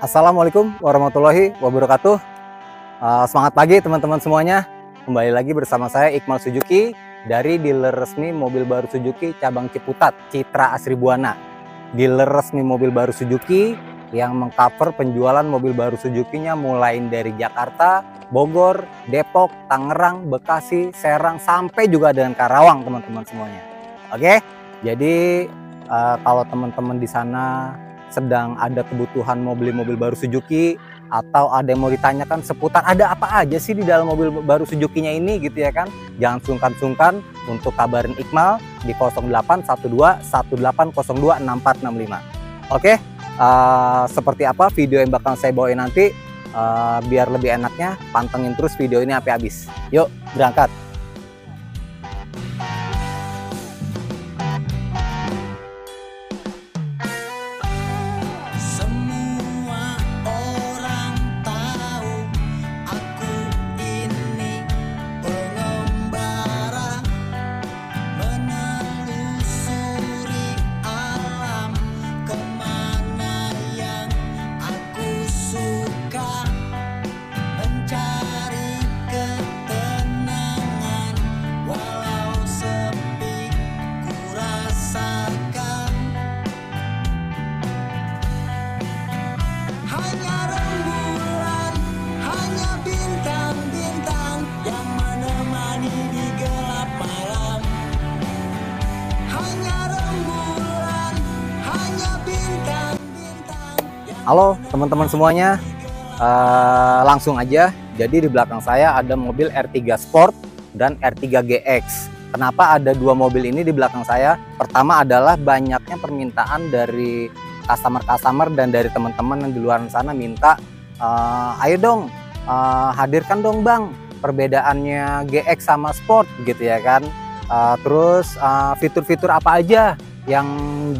Assalamualaikum warahmatullahi wabarakatuh. Semangat pagi teman-teman semuanya. Kembali lagi bersama saya Iqmal Suzuki dari dealer resmi mobil baru Suzuki cabang Ciputat, Citra Asri Buana. Dealer resmi mobil baru Suzuki yang mengcover penjualan mobil baru Suzuki-nya mulai dari Jakarta, Bogor, Depok, Tangerang, Bekasi, Serang, sampai juga dengan Karawang teman-teman semuanya. Oke, jadi kalau teman-teman di sana sedang ada kebutuhan mau beli mobil baru Suzuki, atau ada yang mau ditanyakan seputar ada apa aja sih di dalam mobil baru Suzuki-nya ini gitu ya kan, jangan sungkan-sungkan untuk kabarin Iqmal di 081218026465. Oke, seperti apa video yang bakal saya bawain nanti, biar lebih enaknya pantengin terus video ini sampai habis. Yuk berangkat. Halo teman-teman semuanya, langsung aja. Jadi di belakang saya ada mobil R3 Sport dan R3 GX. Kenapa ada dua mobil ini di belakang saya? Pertama adalah banyaknya permintaan dari customer-customer dan dari teman-teman yang di luar sana minta, ayo dong, hadirkan dong bang perbedaannya GX sama Sport gitu ya kan. Terus fitur-fitur apa aja yang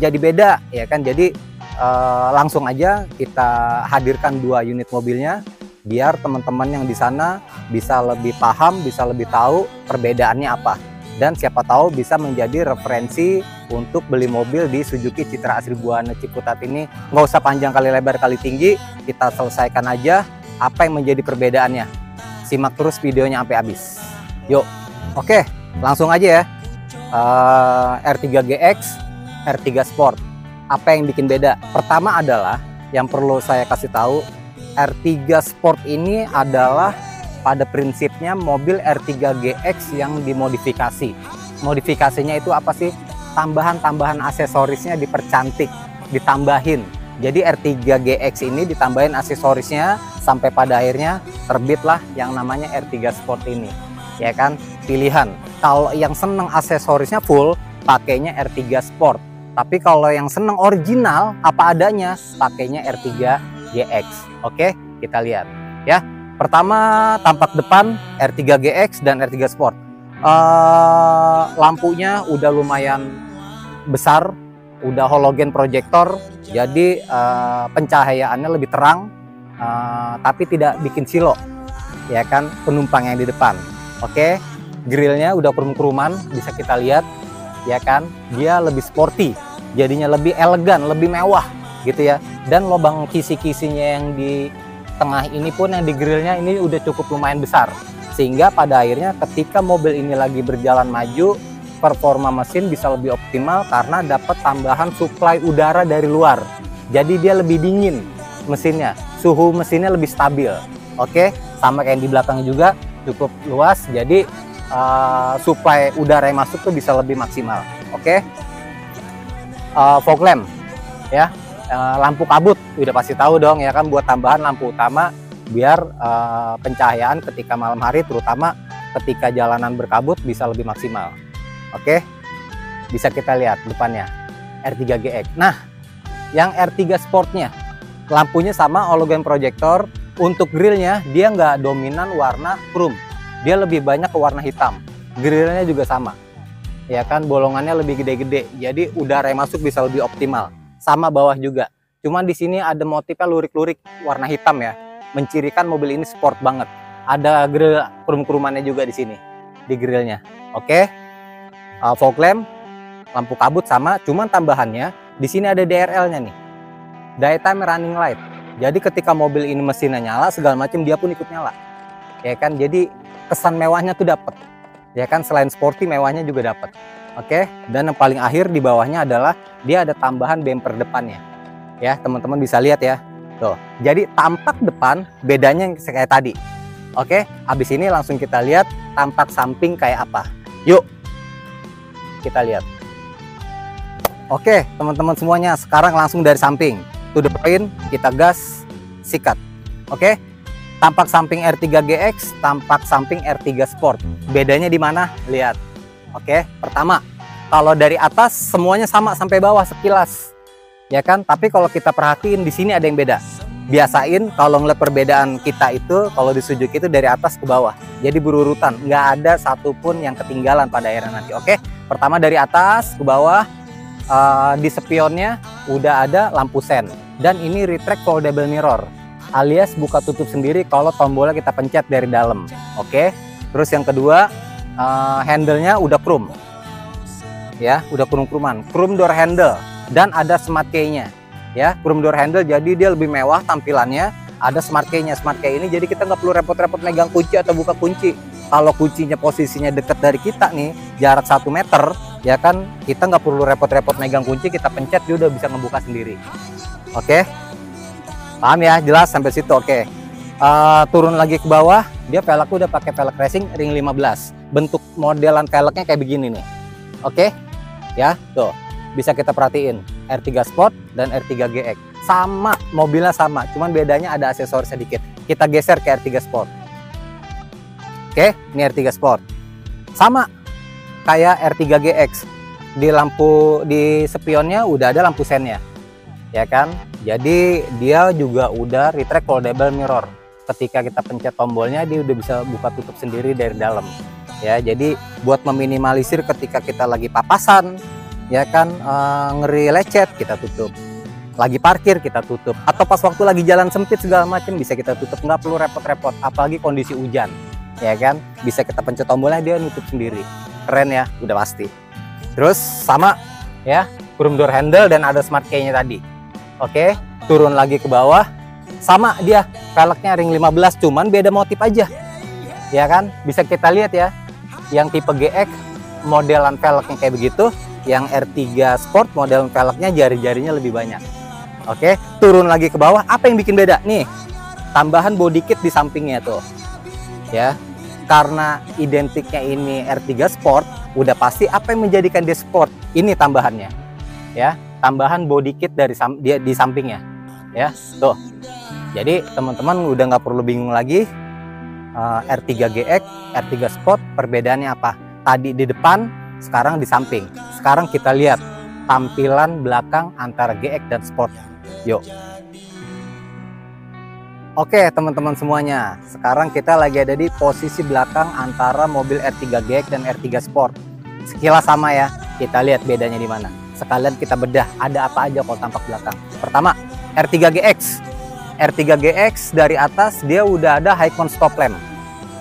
jadi beda ya kan. Jadi langsung aja kita hadirkan dua unit mobilnya biar teman-teman yang di sana bisa lebih paham, bisa lebih tahu perbedaannya apa, dan siapa tahu bisa menjadi referensi untuk beli mobil di Suzuki Citra Asri Buana Ciputat ini. Nggak usah panjang kali lebar kali tinggi, kita selesaikan aja apa yang menjadi perbedaannya. Simak terus videonya sampai habis. Yuk, oke, langsung aja ya. R3 GX, R3 Sport. Apa yang bikin beda? Pertama adalah yang perlu saya kasih tahu, R3 Sport ini adalah pada prinsipnya mobil R3 GX yang dimodifikasi. Modifikasinya itu apa sih? Tambahan-tambahan aksesorisnya dipercantik, ditambahin. Jadi R3 GX ini ditambahin aksesorisnya sampai pada akhirnya terbitlah yang namanya R3 Sport ini. Ya kan? Pilihan. Kalau yang seneng aksesorisnya full, pakainya R3 Sport. Tapi kalau yang seneng original apa adanya, pakainya R3 GX. Oke, kita lihat ya. Pertama, tampak depan R3 GX dan R3 Sport. Lampunya udah lumayan besar, udah halogen proyektor, jadi pencahayaannya lebih terang, tapi tidak bikin silo ya kan penumpang yang di depan. Oke, grillnya udah kerum-keruman, bisa kita lihat ya kan, dia lebih sporty, jadinya lebih elegan, lebih mewah gitu ya. Dan lubang kisi-kisinya yang di tengah ini pun, yang di grillnya ini udah cukup lumayan besar, sehingga pada akhirnya ketika mobil ini lagi berjalan maju, performa mesin bisa lebih optimal karena dapat tambahan suplai udara dari luar. Jadi dia lebih dingin mesinnya, suhu mesinnya lebih stabil. Oke, sama kayak yang di belakang juga cukup luas, jadi suplai udara yang masuk tuh bisa lebih maksimal. Oke, fog lamp ya, lampu kabut udah pasti tahu dong ya kan, buat tambahan lampu utama biar pencahayaan ketika malam hari, terutama ketika jalanan berkabut, bisa lebih maksimal. Oke, bisa kita lihat depannya R3 GX. Nah, yang R3 Sportnya lampunya sama halogen proyektor. Untuk grillnya dia nggak dominan warna chrome, dia lebih banyak ke warna hitam. Grillnya juga sama ya kan, bolongannya lebih gede-gede, jadi udara yang masuk bisa lebih optimal. Sama bawah juga, cuman di sini ada motifnya lurik-lurik warna hitam ya, mencirikan mobil ini sport banget. Ada grill krum-krumannya juga di sini di grillnya. Oke, fog lamp, lampu kabut sama, cuman tambahannya di sini ada DRL-nya nih. daytime running light. Jadi ketika mobil ini mesinnya nyala segala macam dia pun ikut nyala. Ya kan? Jadi kesan mewahnya tuh dapat. Ya kan, selain sporty mewahnya juga dapat. Oke, dan yang paling akhir di bawahnya adalah dia ada tambahan bumper depannya. Ya, teman-teman bisa lihat ya. Tuh. Jadi tampak depan bedanya kayak tadi. Oke, habis ini langsung kita lihat tampak samping kayak apa. Yuk. Kita lihat. Oke, teman-teman semuanya, sekarang langsung dari samping. To the point, kita gas, sikat. Oke. Tampak samping R3 GX, tampak samping R3 Sport. Bedanya di mana? Lihat. Oke, pertama, kalau dari atas semuanya sama sampai bawah sekilas. Ya kan? Tapi kalau kita perhatiin di sini ada yang beda. Biasain kalau ngeliat perbedaan kita itu kalau di Suzuki itu dari atas ke bawah. Jadi berurutan, nggak ada satupun yang ketinggalan pada akhirnya nanti. Oke, pertama dari atas ke bawah. Di spionnya udah ada lampu sen dan ini retract foldable mirror alias buka tutup sendiri kalau tombolnya kita pencet dari dalam. Oke, terus yang kedua handle-nya udah chrome ya, udah chrome door handle dan ada smart key-nya ya, chrome door handle jadi dia lebih mewah tampilannya. Ada smart key-nya, smart key ini jadi kita nggak perlu repot-repot megang kunci atau buka kunci. Kalau kuncinya posisinya dekat dari kita nih, jarak 1 meter, ya kan, kita nggak perlu repot-repot megang kunci, kita pencet dia udah bisa ngebuka sendiri. Oke, paham ya? Jelas sampai situ. Oke, turun lagi ke bawah, dia velgnya udah pakai velg racing ring 15. Bentuk modelan velgnya kayak begini nih. Oke, ya, tuh bisa kita perhatiin R3 Sport dan R3 GX sama, mobilnya sama, cuman bedanya ada aksesoris sedikit. Kita geser ke R3 Sport. Oke, ini R3 Sport. Sama kayak R3 GX. Di lampu di spionnya udah ada lampu sennya. Ya kan? Jadi dia juga udah retract foldable mirror. Ketika kita pencet tombolnya dia udah bisa buka tutup sendiri dari dalam. Ya, jadi buat meminimalisir ketika kita lagi papasan, ya kan, ngeri lecet kita tutup. Lagi parkir kita tutup. Atau pas waktu lagi jalan sempit segala macam bisa kita tutup, nggak perlu repot-repot, apalagi kondisi hujan. Ya kan, bisa kita pencet tombolnya dia nutup sendiri. Keren ya, udah pasti. Terus sama ya, chrome door handle dan ada smart key-nya tadi. Oke, turun lagi ke bawah, sama dia velgnya ring 15 cuman beda motif aja. Ya kan, bisa kita lihat ya, yang tipe GX modelan velgnya kayak begitu, yang R3 Sport modelan velgnya jari-jarinya lebih banyak. Oke, turun lagi ke bawah, apa yang bikin beda nih? Tambahan body kit di sampingnya tuh. Ya, karena identiknya ini R3 Sport, udah pasti apa yang menjadikan dia sport, ini tambahannya ya, tambahan body kit dari dia di sampingnya ya, tuh. Jadi teman-teman udah nggak perlu bingung lagi, R3 GX, R3 Sport perbedaannya apa. Tadi di depan, sekarang di samping. Sekarang kita lihat tampilan belakang antara GX dan Sport. Yuk. Oke teman-teman semuanya, sekarang kita lagi ada di posisi belakang antara mobil R3 GX dan R3 Sport. Sekilas sama ya, kita lihat bedanya di mana. Sekalian kita bedah ada apa aja kalau tampak belakang. Pertama, R3 GX. R3 GX dari atas dia udah ada high con stop lamp.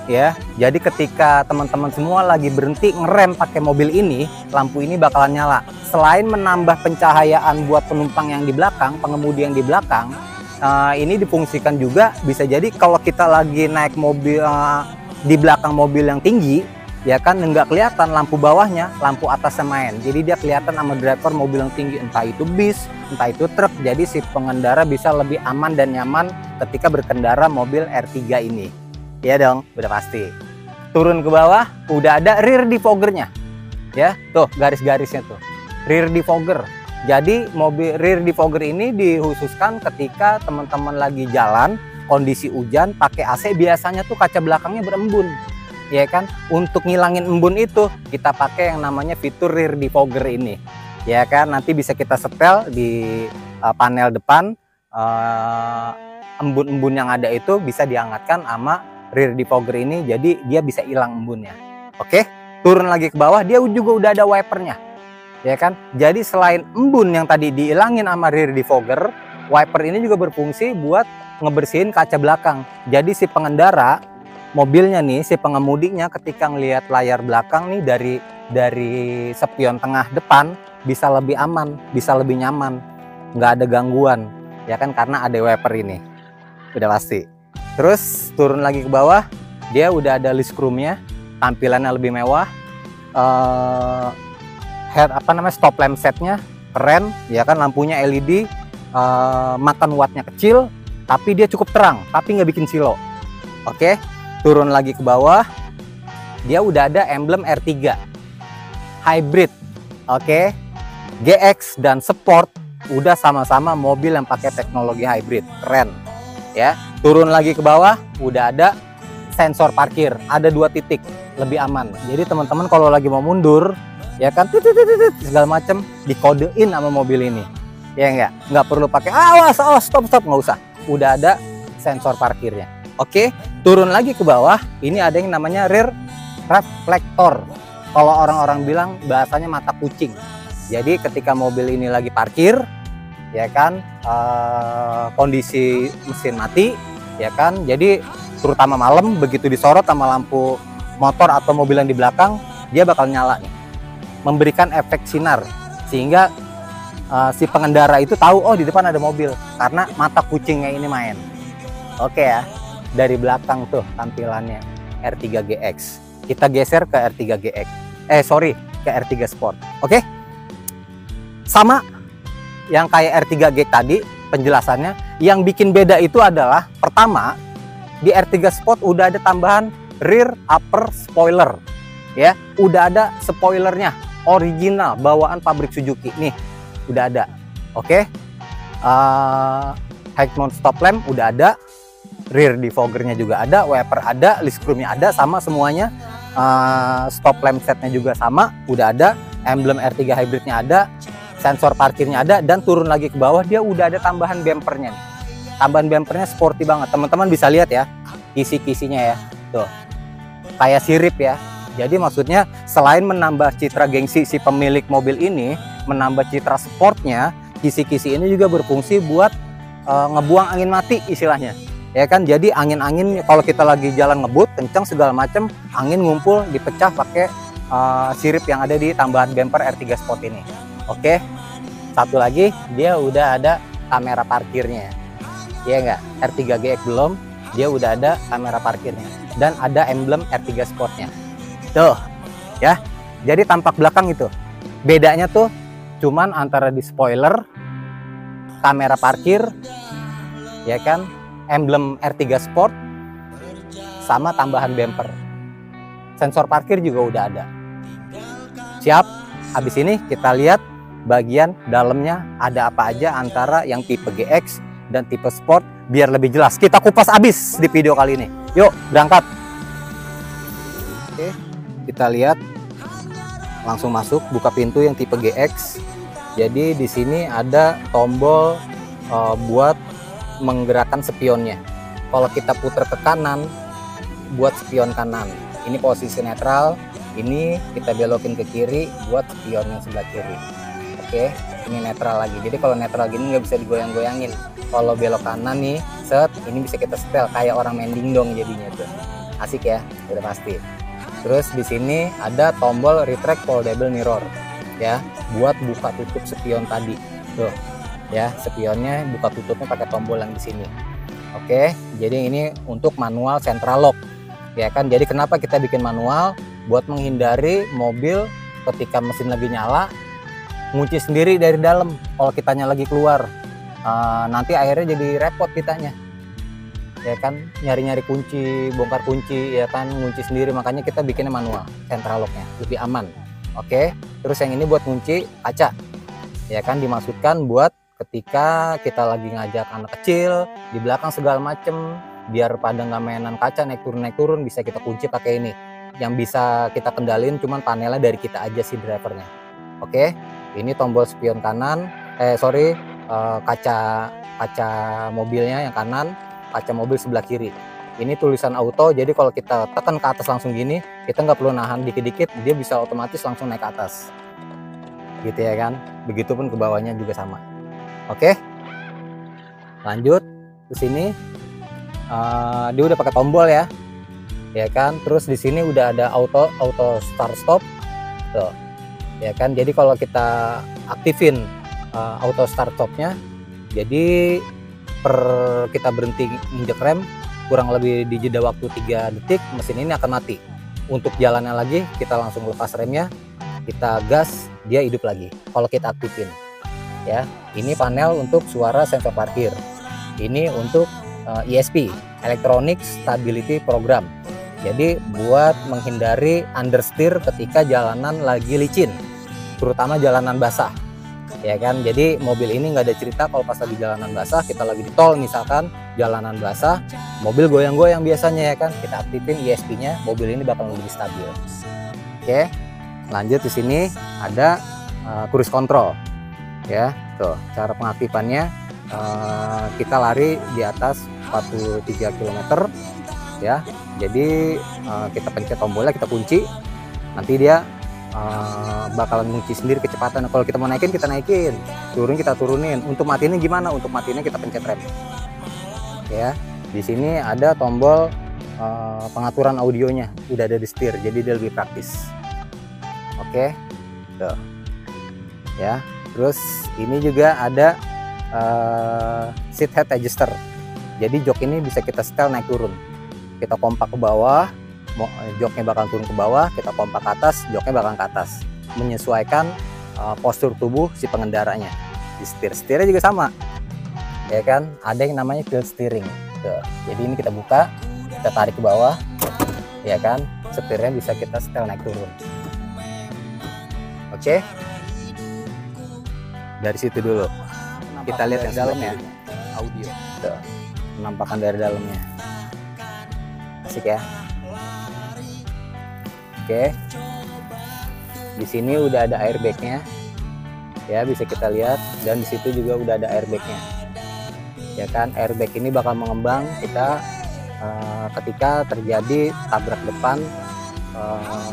Ya, jadi ketika teman-teman semua lagi berhenti ngerem pakai mobil ini, lampu ini bakalan nyala. Selain menambah pencahayaan buat penumpang yang di belakang, pengemudi yang di belakang, ini difungsikan juga bisa jadi kalau kita lagi naik mobil di belakang mobil yang tinggi, ya kan, nggak kelihatan lampu bawahnya, lampu atasnya main. Jadi dia kelihatan sama driver mobil yang tinggi, entah itu bis, entah itu truk. Jadi si pengendara bisa lebih aman dan nyaman ketika berkendara mobil R3 ini. Ya dong, udah pasti. Turun ke bawah, udah ada rear defoggernya. Ya, tuh garis-garisnya tuh. Rear defogger. Jadi mobil rear defogger ini dikhususkan ketika teman-teman lagi jalan, kondisi hujan, pakai AC, biasanya tuh kaca belakangnya berembun. Ya kan, untuk ngilangin embun itu kita pakai yang namanya fitur rear defogger ini. Ya kan, nanti bisa kita setel di panel depan, embun-embun yang ada itu bisa dihangatkan sama rear defogger ini, jadi dia bisa hilang embunnya. Oke, turun lagi ke bawah, dia juga udah ada wipernya. Ya kan, jadi selain embun yang tadi dihilangin sama rear defogger, wiper ini juga berfungsi buat ngebersihin kaca belakang. Jadi si pengendara mobilnya nih, si pengemudinya ketika ngelihat layar belakang nih dari spion tengah depan bisa lebih aman, bisa lebih nyaman, nggak ada gangguan. ya kan, karena ada wiper ini, udah pasti. Terus turun lagi ke bawah, dia udah ada list chrome-nya, tampilannya lebih mewah. Stop lamp setnya keren, ya kan, lampunya LED, makan wattnya kecil, tapi dia cukup terang, tapi nggak bikin silo. Oke, turun lagi ke bawah, dia udah ada emblem R3 hybrid. Oke, GX dan Sport udah sama-sama mobil yang pakai teknologi hybrid, keren ya. Turun lagi ke bawah, udah ada sensor parkir, ada 2 titik, lebih aman. Jadi teman-teman kalau lagi mau mundur, ya kan, segala macam dikodein sama mobil ini, ya nggak perlu pakai awas stop, nggak usah, udah ada sensor parkirnya. Oke, turun lagi ke bawah, ini ada yang namanya rear reflektor. Kalau orang-orang bilang bahasanya mata kucing. Jadi ketika mobil ini lagi parkir, ya kan, kondisi mesin mati, ya kan, jadi terutama malam begitu disorot sama lampu motor atau mobil yang di belakang, dia bakal nyala nih, memberikan efek sinar sehingga si pengendara itu tahu, oh di depan ada mobil, karena mata kucingnya ini main. Oke ya, dari belakang tuh tampilannya R3 GX. Kita geser ke R3 GX, ke R3 Sport. Oke, sama yang kayak R3 GX tadi penjelasannya. Yang bikin beda itu adalah, pertama, di R3 Sport udah ada tambahan rear upper spoiler, ya, udah ada spoilernya original bawaan pabrik Suzuki nih, udah ada. Oke, head mount stop lamp udah ada, rear defoggernya juga ada, wiper ada, list chrome-nya ada, sama semuanya. Stop lamp setnya juga sama, udah ada, emblem R3 hybridnya ada, sensor parkirnya ada, dan turun lagi ke bawah dia udah ada tambahan bumpernya nih. Tambahan bumpernya sporty banget, teman-teman bisa lihat ya, kisi-kisinya ya, tuh kayak sirip ya. Jadi maksudnya selain menambah citra gengsi si pemilik mobil ini, menambah citra sportnya, kisi-kisi ini juga berfungsi buat ngebuang angin mati istilahnya, ya kan. Jadi angin-angin kalau kita lagi jalan ngebut kencang segala macem, angin ngumpul dipecah pakai sirip yang ada di tambahan bumper R3 Sport ini. Oke, satu lagi, dia udah ada kamera parkirnya, ya nggak? R3 GX belum, dia udah ada kamera parkirnya dan ada emblem R3 Sportnya. Tuh, ya. Jadi tampak belakang itu bedanya tuh cuman antara di spoiler, kamera parkir, ya kan, emblem R3 Sport, sama tambahan bumper. Sensor parkir juga udah ada. Siap. Habis ini kita lihat bagian dalamnya ada apa aja antara yang tipe GX dan tipe Sport, biar lebih jelas. Kita kupas abis di video kali ini. Yuk, berangkat. Oke, kita lihat. Langsung masuk, buka pintu yang tipe GX. Jadi di sini ada tombol buat menggerakkan spionnya. Kalau kita putar ke kanan, buat spion kanan. Ini posisi netral. Ini kita belokin ke kiri buat spion yang sebelah kiri. Oke, ini netral lagi. Jadi kalau netral gini nggak bisa digoyang-goyangin. Kalau belok kanan nih, set, ini bisa kita setel kayak orang main dingdong jadinya tuh. Asik ya, udah pasti. Terus di sini ada tombol retract foldable mirror, ya, buat buka tutup spion tadi. Tuh, ya, spionnya buka tutupnya pakai tombol yang di sini. Oke, jadi ini untuk manual central lock, ya kan. Jadi kenapa kita bikin manual? Buat menghindari mobil ketika mesin lagi nyala ngunci sendiri dari dalam. Kalau kitanya lagi keluar, nanti akhirnya jadi repot kitanya, ya kan, nyari-nyari kunci, bongkar kunci, ya kan, ngunci sendiri. Makanya kita bikinnya manual central locknya, lebih aman. Oke, terus yang ini buat kunci kaca, ya kan, dimaksudkan buat ketika kita lagi ngajak anak kecil di belakang segala macem, biar pada nggak mainan kaca naik turun bisa kita kunci pakai ini. Yang bisa kita kendalin cuman panelnya dari kita aja si drivernya. Oke, ini tombol spion kanan, kaca mobilnya yang kanan, kaca mobil sebelah kiri. Ini tulisan auto, jadi kalau kita tekan ke atas langsung gini, kita nggak perlu nahan dikit-dikit, dia bisa otomatis langsung naik ke atas, gitu ya kan. Begitupun ke bawahnya juga sama. Oke, lanjut ke sini. Dia udah pakai tombol ya kan. Terus di sini udah ada auto start stop, tuh, ya kan. Jadi kalau kita aktifin auto start stopnya, jadi per kita berhenti injek rem kurang lebih di jeda waktu 3 detik mesin ini akan mati. Untuk jalannya lagi kita langsung lepas remnya, kita gas, dia hidup lagi kalau kita aktifin ya. Ini panel untuk suara sensor parkir, ini untuk ESP, Electronic Stability Program. Jadi buat menghindari understeer ketika jalanan lagi licin, terutama jalanan basah ya kan. Jadi mobil ini nggak ada cerita kalau pas lagi jalanan basah, kita lagi di tol misalkan, jalanan basah, mobil goyang-goyang biasanya ya kan, kita aktifin ESP-nya, mobil ini bakal lebih stabil. Oke, lanjut di sini ada cruise control ya. Tuh cara pengaktifannya, kita lari di atas 43 km ya. Jadi kita pencet tombolnya, kita kunci, nanti dia bakalan ngunci sendiri kecepatan. Kalau kita mau naikin, kita naikin, turun kita turunin. Untuk matiinnya gimana? Untuk matiinnya kita pencet rem ya. Di sini ada tombol pengaturan audionya, udah ada di setir, jadi dia lebih praktis. Oke, tuh ya. Terus ini juga ada seat head adjuster. Jadi jok ini bisa kita setel naik turun. Kita kompak ke bawah, joknya bakal turun ke bawah, kita kompak ke atas, joknya bakal ke atas, menyesuaikan postur tubuh si pengendaranya. Di setirnya juga sama ya kan, ada yang namanya tilt steering. Tuh. Jadi ini kita buka, kita tarik ke bawah ya kan, setirnya bisa kita setel naik turun. Oke, dari situ dulu kita lihat yang dalamnya, audio. Tuh. Penampakan dari dalamnya asik ya. Oke, di sini udah ada airbagnya ya, bisa kita lihat, dan di situ juga udah ada airbagnya ya kan. Airbag ini bakal mengembang kita ketika terjadi tabrak depan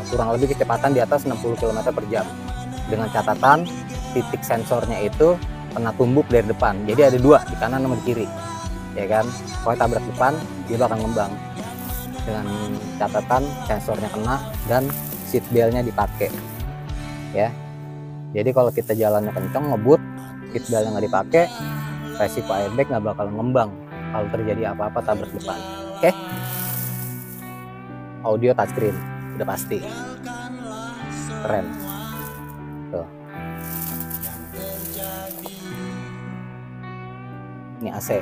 kurang lebih kecepatan di atas 60 km per jam, dengan catatan titik sensornya itu kena tumbuk dari depan. Jadi ada dua, di kanan sama di kiri ya kan. Kalau tabrak depan dia bakal ngembang, dengan catatan sensornya kena dan seat beltnya dipakai ya. Jadi kalau kita jalannya kenceng ngebut, seat beltnya nggak dipakai, resiko airbag nggak bakal ngembang kalau terjadi apa-apa tabrak depan. Oke, audio touchscreen udah pasti keren tuh. Ini AC.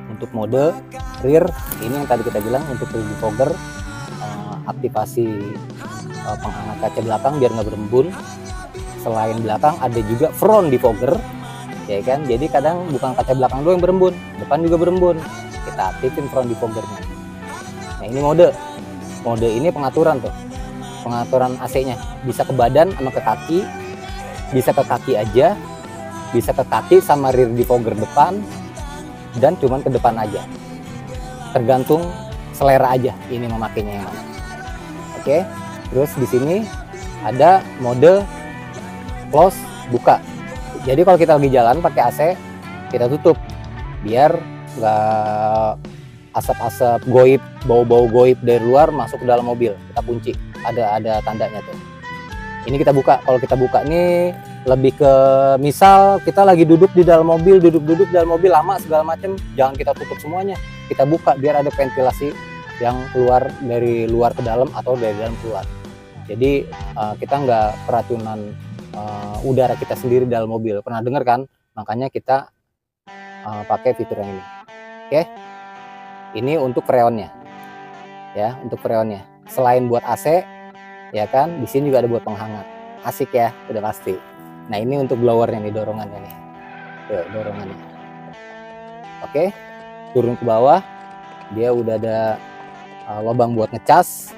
Untuk mode rear, ini yang tadi kita bilang untuk rear defogger, aktivasi penghangat kaca belakang biar nggak berembun. Selain belakang ada juga front defogger ya kan. Jadi kadang bukan kaca belakang doang yang berembun, depan juga berembun, kita aktifin front defoggernya. Nah ini mode ini pengaturan tuh, pengaturan AC-nya bisa ke badan sama ke kaki, bisa ke kaki aja, bisa ke kaki sama rear defogger depan, dan cuman ke depan aja, tergantung selera aja ini memakainya yang mana. Oke, terus di sini ada mode close buka. Jadi kalau kita lagi jalan pakai AC, kita tutup biar nggak asap-asap goib, bau-bau goib dari luar masuk ke dalam mobil. Kita kunci, ada tandanya tuh. Ini kita buka. Kalau kita buka nih lebih ke misal kita lagi duduk di dalam mobil, duduk dalam mobil lama segala macem, jangan kita tutup semuanya, kita buka biar ada ventilasi yang keluar dari luar ke dalam atau dari dalam keluar. Jadi kita nggak keracunan udara kita sendiri dalam mobil. Pernah dengar kan? Makanya kita pakai fitur yang ini. Oke, ini untuk freonnya ya, untuk freonnya. Selain buat AC ya kan, di sini juga ada buat penghangat. Asik ya, udah pasti. Nah ini untuk blowernya nih, dorongannya nih. Tuh, dorongannya. Oke, turun ke bawah, dia udah ada lubang buat ngecas.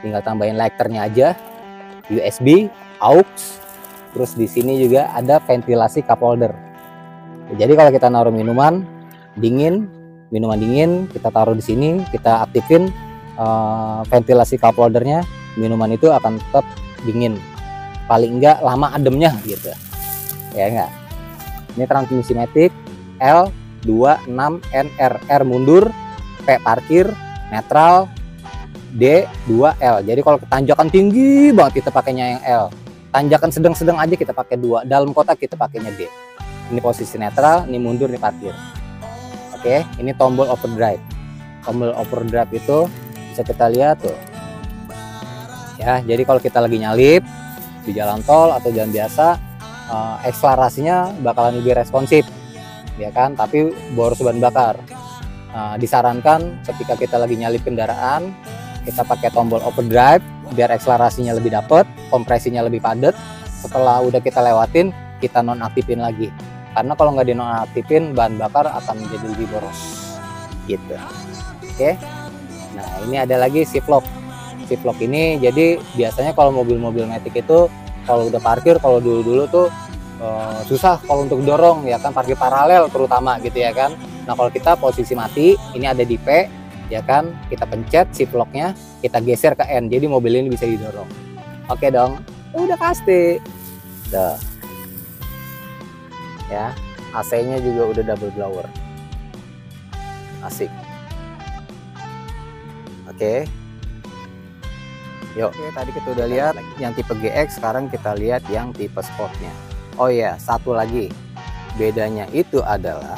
Tinggal tambahin lighternya aja. USB, aux. Terus di sini juga ada ventilasi cup holder. Jadi kalau kita naruh minuman dingin, kita taruh di sini, kita aktifin ventilasi cup holdernya, minuman itu akan tetap dingin. Paling enggak lama ademnya gitu ya enggak. Ini transmisi matic L26NR, R mundur, P parkir, netral, D 2L. Jadi kalau tanjakan tinggi banget kita pakainya yang L, tanjakan sedang-sedang aja kita pakai 2, dalam kota kita pakainya D. Ini posisi netral, ini mundur, ini parkir. Oke, ini tombol overdrive. Tombol overdrive itu bisa kita lihat tuh. Ya, jadi kalau kita lagi nyalip di jalan tol atau jalan biasa, akselerasinya bakalan lebih responsif, ya kan? Tapi boros bahan bakar. Disarankan ketika kita lagi nyalip kendaraan, kita pakai tombol overdrive biar akselerasinya lebih dapet, kompresinya lebih padat. Setelah udah kita lewatin, kita nonaktifin lagi. Karena kalau nggak dinonaktifin, bahan bakar akan menjadi lebih boros. Gitu. Oke. Nah, ini ada lagi shift lock. Shift lock ini jadi biasanya kalau mobil-mobil Matic itu kalau udah parkir, kalau dulu-dulu tuh susah kalau untuk dorong, ya kan, parkir paralel terutama gitu ya kan. Nah, kalau kita posisi mati, ini ada di P, ya kan, kita pencet shift locknya, kita geser ke N, jadi mobil ini bisa didorong. Oke dong, udah pasti. Tuh. Ya, AC-nya juga udah double blower. Asik. Oke. Yuk, oke, tadi kita udah lihat yang tipe GX, sekarang kita lihat yang tipe Sportnya. Oh ya, satu lagi. Bedanya itu adalah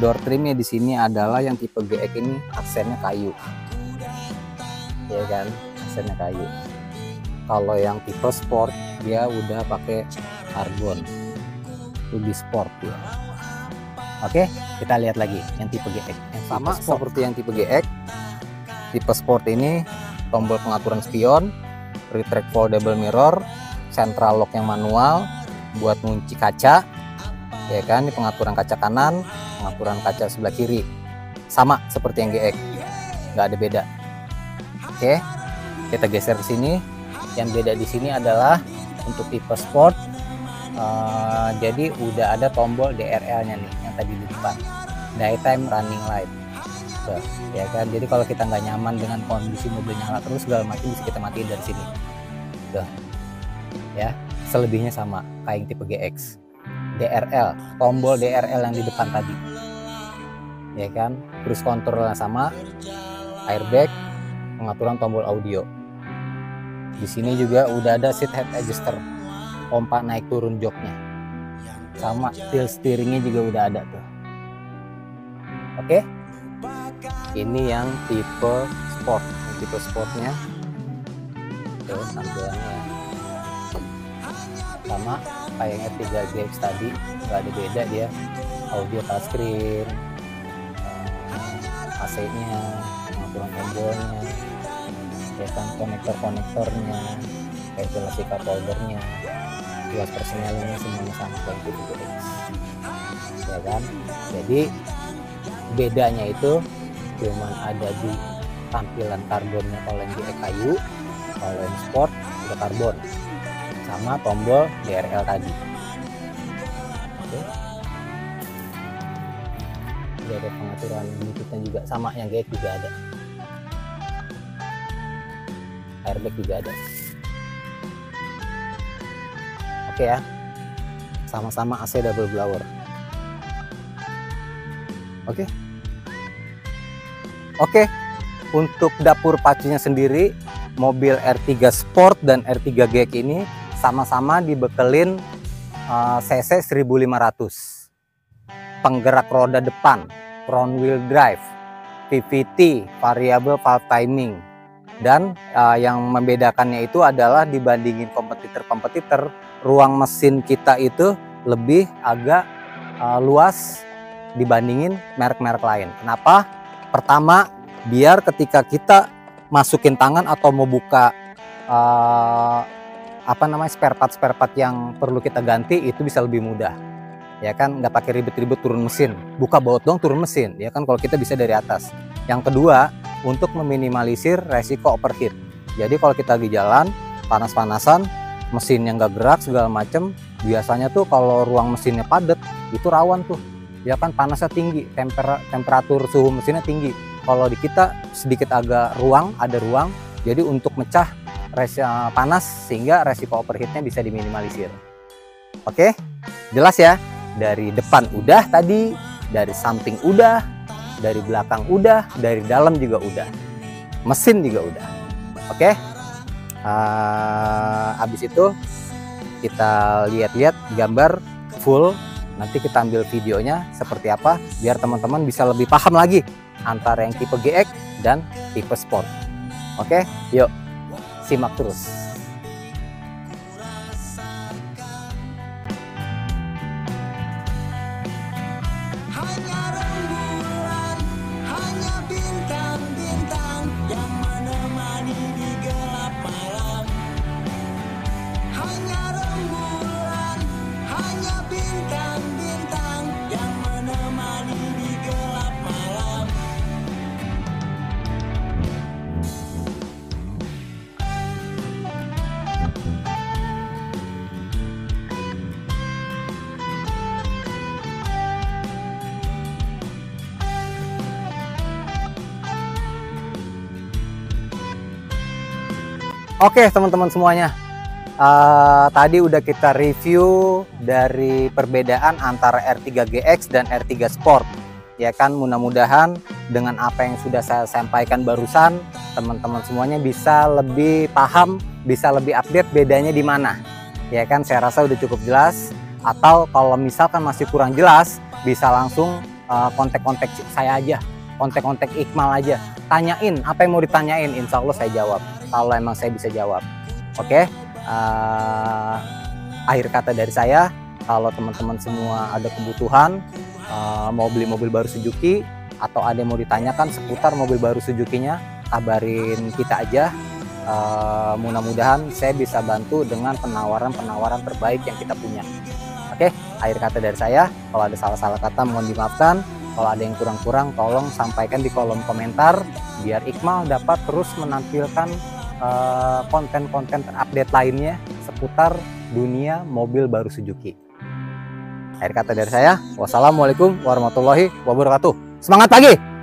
door trimnya di sini adalah yang tipe GX ini aksennya kayu. Ya kan, aksennya kayu. Kalau yang tipe Sport dia udah pakai karbon. Lebih sport ya. Oke, kita lihat lagi yang tipe GX. Yang sama seperti yang tipe GX. Tipe Sport ini tombol pengaturan spion, retract foldable mirror, central lock yang manual buat ngunci kaca, ya kan. Ini pengaturan kaca kanan, pengaturan kaca sebelah kiri, sama seperti yang GX, nggak ada beda. Oke, kita geser ke sini. Yang beda di sini adalah untuk tipe Sport, jadi udah ada tombol DRL-nya nih yang tadi di depan, daytime running light. Tuh, ya kan, jadi kalau kita nggak nyaman dengan kondisi mobil nyala terus segala macam, bisa kita matiin dari sini. Tuh, ya, selebihnya sama kayak yang tipe GX. DRL, tombol DRL yang di depan tadi, ya kan, cruise control yang sama, airbag, pengaturan tombol audio. Di sini juga udah ada seat head adjuster, pompa naik turun joknya, sama tilt steeringnya juga udah ada tuh. Oke. Ini yang tipe Sport, yang tipe Sportnya tuh tampilannya sama kayak yang R3 GX tadi, nggak ada beda dia. Audio touchscreen, AC-nya, pengaturan tombolnya, ya kan, konektornya, ventilasi cup holdernya, gelas persneling semuanya sama kayak tipe GX, ya kan. Jadi bedanya itu cuman ada di tampilan karbonnya. Kalau yang GX kayu, kalau yang Sport udah karbon, sama tombol DRL tadi. Oke. Jadi ada pengaturan Bluetooth-nya juga, sama yang GX juga ada. Airbag juga ada. Oke ya, sama-sama AC double blower. Oke, untuk dapur pacunya sendiri, mobil R3 Sport dan R3 GX ini sama-sama dibekelin cc 1500. Penggerak roda depan, front wheel drive, VVT, variable valve timing. Dan yang membedakannya itu adalah dibandingin kompetitor-kompetitor, ruang mesin kita itu lebih agak luas dibandingin merek-merek lain. Kenapa? Pertama, biar ketika kita masukin tangan atau mau buka spare part yang perlu kita ganti, itu bisa lebih mudah, ya kan, nggak pakai ribet-ribet turun mesin, buka baut dong turun mesin, ya kan, kalau kita bisa dari atas. Yang kedua, untuk meminimalisir resiko overheat. Jadi kalau kita lagi jalan panas-panasan, mesinnya nggak gerak segala macem, biasanya tuh kalau ruang mesinnya padat itu rawan tuh, ya kan, panasnya tinggi, temperatur suhu mesinnya tinggi. Kalau di kita sedikit agak ada ruang, jadi untuk mecah panas sehingga resiko overheatnya bisa diminimalisir. Oke, jelas ya. Dari depan udah tadi, dari samping udah, dari belakang udah, dari dalam juga udah, mesin juga udah. Oke, habis itu kita lihat-lihat gambar full Nanti kita ambil videonya seperti apa biar teman-teman bisa lebih paham lagi antara yang tipe GX dan tipe Sport. Oke, yuk simak terus. Hanya rembulan, hanya bintang-bintang yang menemani di gelap malam. Hanya rembulan, hanya bintang-bintang yang menemani di gelap malam. Oke teman-teman semuanya, tadi udah kita review dari perbedaan antara R3 GX dan R3 Sport, ya kan. Mudah-mudahan dengan apa yang sudah saya sampaikan barusan, teman-teman semuanya bisa lebih paham, bisa lebih update bedanya di mana, ya kan. Saya rasa udah cukup jelas. Atau kalau misalkan masih kurang jelas, bisa langsung kontak-kontak saya aja, kontak-kontak Iqmal aja, tanyain apa yang mau ditanyain, insya Allah saya jawab kalau emang saya bisa jawab. Oke, akhir kata dari saya, kalau teman-teman semua ada kebutuhan mau beli mobil baru Suzuki atau ada yang mau ditanyakan seputar mobil baru Suzuki-nya, kabarin kita aja. Mudah-mudahan saya bisa bantu dengan penawaran-penawaran terbaik yang kita punya. Oke, akhir kata dari saya, kalau ada salah-salah kata mohon dimaafkan. Kalau ada yang kurang-kurang tolong sampaikan di kolom komentar biar Iqmal dapat terus menampilkan konten-konten terupdate lainnya seputar dunia mobil baru Suzuki. Akhir kata dari saya, wassalamualaikum warahmatullahi wabarakatuh. Semangat pagi!